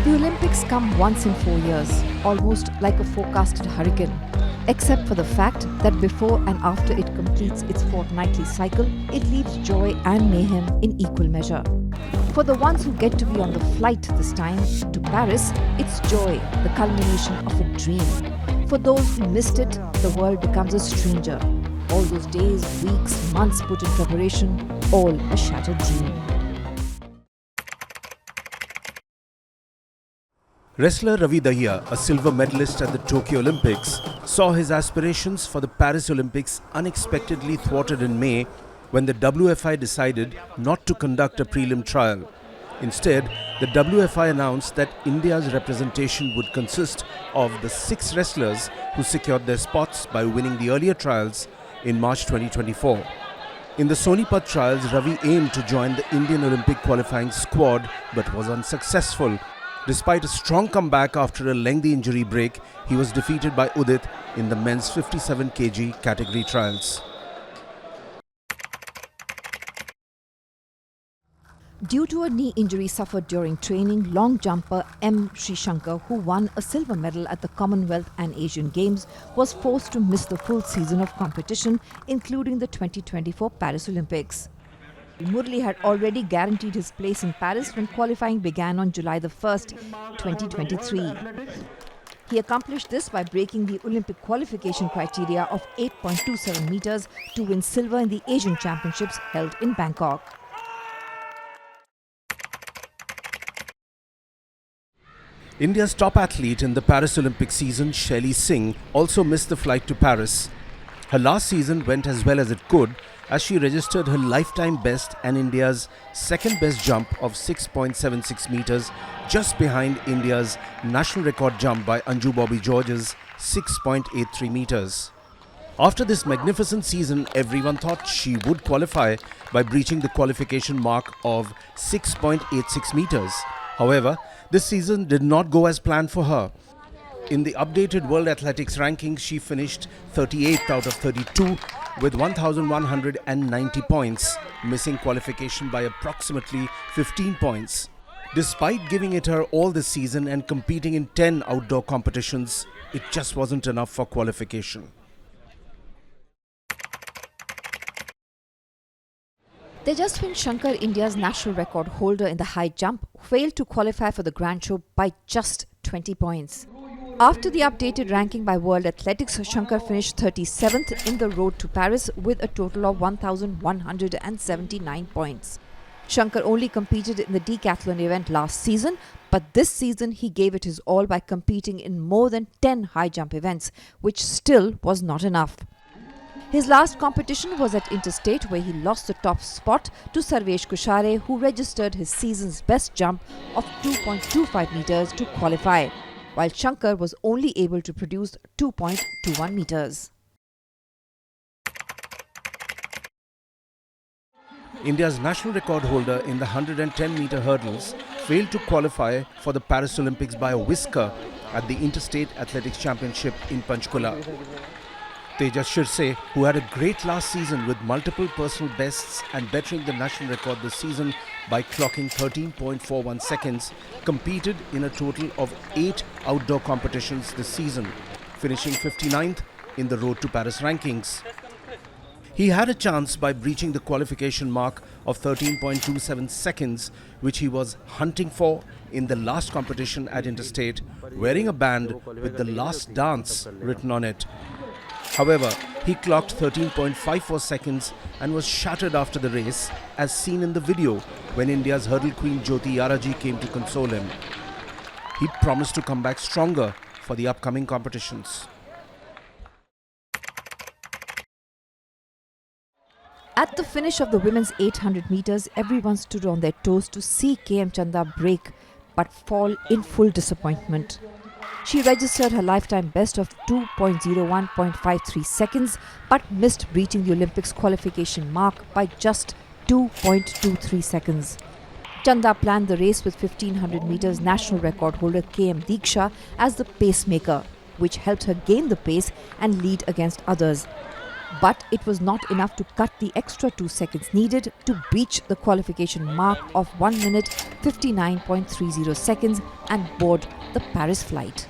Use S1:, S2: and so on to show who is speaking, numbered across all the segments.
S1: The Olympics come once in 4 years, almost like a forecasted hurricane, except for the fact that before and after it completes its fortnightly cycle, it leaves joy and mayhem in equal measure. For the ones who get to be on the flight this time to Paris, it's joy, the culmination of a dream. For those who missed it, the world becomes a stranger. All those days, weeks, months put in preparation, all a shattered dream.
S2: Wrestler Ravi Dahiya, a silver medalist at the Tokyo Olympics, saw his aspirations for the Paris Olympics unexpectedly thwarted in May when the WFI decided not to conduct a prelim trial. Instead, the WFI announced that India's representation would consist of the 6 wrestlers who secured their spots by winning the earlier trials in March 2024. In the Sonipat trials, Ravi aimed to join the Indian Olympic qualifying squad but was unsuccessful. Despite a strong comeback after a lengthy injury break, he was defeated by Udit in the men's 57 kg category trials.
S1: Due to a knee injury suffered during training, long jumper M. Srishankar, who won a silver medal at the Commonwealth and Asian Games, was forced to miss the full season of competition, including the 2024 Paris Olympics. Murli had already guaranteed his place in Paris when qualifying began on July the 1st, 2023. He accomplished this by breaking the Olympic qualification criteria of 8.27 meters to win silver in the Asian Championships held in Bangkok.
S2: India's top athlete in the Paris Olympic season, Shaili Singh, also missed the flight to Paris. Her last season went as well as it could, as she registered her lifetime best and India's second best jump of 6.76 meters, just behind India's national record jump by Anju Bobby George's 6.83 meters. After this magnificent season, everyone thought she would qualify by breaching the qualification mark of 6.86 meters. However, this season did not go as planned for her. In the updated World Athletics rankings, she finished 38th out of 32 with 1,190 points, missing qualification by approximately 15 points. Despite giving it her all this season and competing in 10 outdoor competitions, it just wasn't enough for qualification.
S1: Tejaswin Shankar, India's national record holder in the high jump, failed to qualify for the Grand Show by just 20 points. After the updated ranking by World Athletics, Shankar finished 37th in the road to Paris with a total of 1,179 points. Shankar only competed in the decathlon event last season, but this season he gave it his all by competing in more than 10 high jump events, which still was not enough. His last competition was at Interstate, where he lost the top spot to Sarvesh Kushare, who registered his season's best jump of 2.25 meters to qualify, while Shankar was only able to produce 2.21 meters.
S2: India's national record holder in the 110-meter hurdles failed to qualify for the Paris Olympics by a whisker at the Interstate Athletics Championship in Panchkula. Tejas Shirse, who had a great last season with multiple personal bests and bettering the national record this season by clocking 13.41 seconds, competed in a total of 8 outdoor competitions this season, finishing 59th in the Road to Paris rankings. He had a chance by breaching the qualification mark of 13.27 seconds, which he was hunting for in the last competition at Interstate, wearing a band with the last dance written on it. However, he clocked 13.54 seconds and was shattered after the race, as seen in the video when India's hurdle queen Jyoti Yaraji came to console him. He promised to come back stronger for the upcoming competitions.
S1: At the finish of the women's 800 meters, everyone stood on their toes to see KM Chanda break but fall in full disappointment. She registered her lifetime best of 2.01.53 seconds but missed breaching the Olympics qualification mark by just 2.23 seconds. Chanda planned the race with 1500 meters national record holder KM Diksha as the pacemaker, which helped her gain the pace and lead against others. But it was not enough to cut the extra 2 seconds needed to breach the qualification mark of 1 minute 59.30 seconds and board the Paris flight.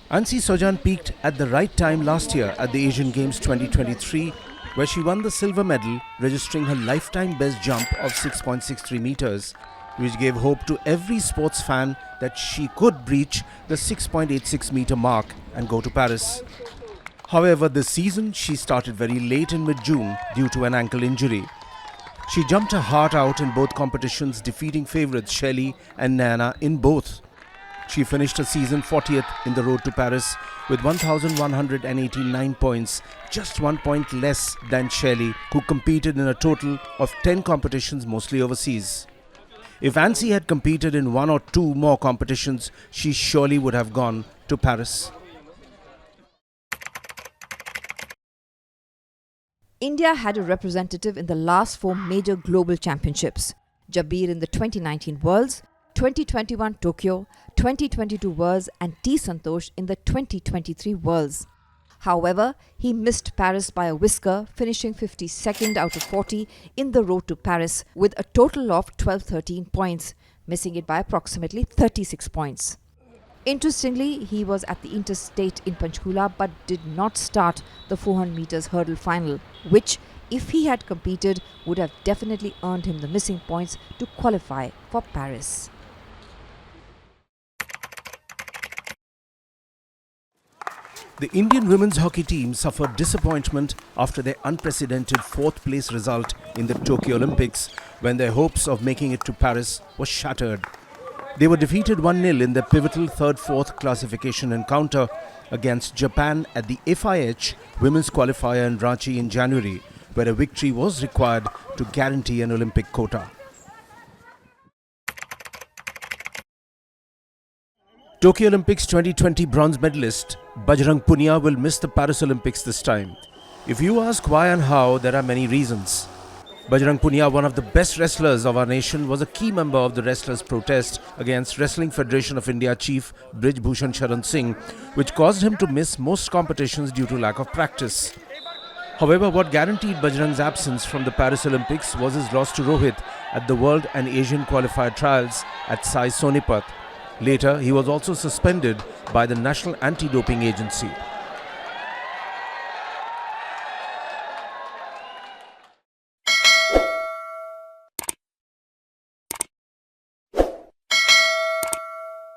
S2: Ansi Sojan peaked at the right time last year at the Asian Games 2023, where she won the silver medal, registering her lifetime best jump of 6.63 meters, which gave hope to every sports fan that she could breach the 6.86 meter mark and go to Paris. However, this season she started very late in mid-June due to an ankle injury. She jumped her heart out in both competitions, defeating favourites Shelly and Naina in both. She finished her season 40th in the road to Paris with 1,189 points, just 1 point less than Shelly, who competed in a total of 10 competitions, mostly overseas. If Ansi had competed in 1 or 2 more competitions, she surely would have gone to Paris.
S1: India had a representative in the last 4 major global championships: Jabir in the 2019 Worlds, 2021 Tokyo, 2022 Worlds and T. Santosh in the 2023 Worlds. However, he missed Paris by a whisker, finishing 52nd out of 40 in the road to Paris with a total of 12-13 points, missing it by approximately 36 points. Interestingly, he was at the interstate in Panchkula but did not start the 400 meters hurdle final, which, if he had competed, would have definitely earned him the missing points to qualify for Paris.
S2: The Indian women's hockey team suffered disappointment after their unprecedented 4th place result in the Tokyo Olympics, when their hopes of making it to Paris were shattered. They were defeated 1-0 in their pivotal 3rd-4th classification encounter against Japan at the FIH Women's Qualifier in Ranchi in January, where a victory was required to guarantee an Olympic quota. Tokyo Olympics 2020 bronze medalist Bajrang Punia will miss the Paris Olympics this time. If you ask why and how, there are many reasons. Bajrang Punia, one of the best wrestlers of our nation, was a key member of the wrestlers' protest against Wrestling Federation of India chief Brij Bhushan Sharan Singh, which caused him to miss most competitions due to lack of practice. However, what guaranteed Bajrang's absence from the Paris Olympics was his loss to Rohit at the World and Asian Qualifier Trials at Sai Sonipat. Later, he was also suspended by the National Anti-Doping Agency.